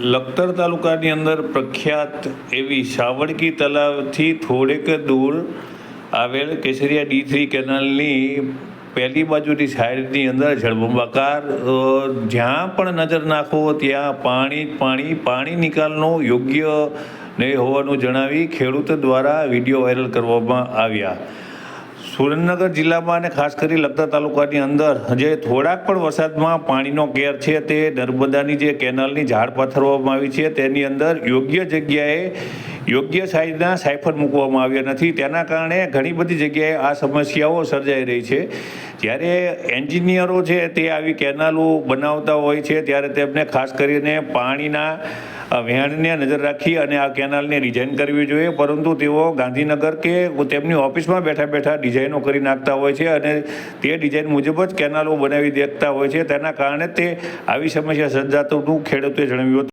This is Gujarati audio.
લખતર તાલુકાની અંદર પ્રખ્યાત એવી સાવડકી તળાવથી થોડેક દૂર આવેલ કેસરિયા D3 કેનાલની પહેલી બાજુની સાઈડની અંદર જળબંબાકાર જ્યાં પણ નજર નાખો ત્યાં પાણી નિકાલનો યોગ્ય નહીં હોવાનું જણાવી ખેડૂત દ્વારા વિડીયો વાયરલ કરવામાં આવ્યા। સુરેન્દ્રનગર જિલ્લામાં અને ખાસ કરી લખતર તાલુકાની અંદર જે થોડાક પણ વરસાદમાં પાણીનો કેર છે તે નર્મદાની જે કેનાલની ઝાડ પાથરવામાં આવી છે તેની અંદર યોગ્ય જગ્યાએ યોગ્ય સાઇઝના સાયફર મૂકવામાં આવ્યા નથી। તેના કારણે ઘણી બધી જગ્યાએ આ સમસ્યાઓ સર્જાઈ રહી છે। જ્યારે એન્જિનિયરો છે તે આવી કેનાલો બનાવતા હોય છે ત્યારે તેમને ખાસ કરીને પાણીના વહેણને નજર રાખી અને આ કેનાલને ડિઝાઇન કરવી જોઈએ, પરંતુ તેઓ ગાંધીનગર કે તેમની ઓફિસમાં બેઠા બેઠા ડિઝાઇનો કરી નાખતા હોય છે અને તે ડિઝાઇન મુજબ જ કેનાલો બનાવી દેતા હોય છે। તેના કારણે તે આવી સમસ્યા સર્જાતું ખેડૂતોએ જણાવ્યું હતું।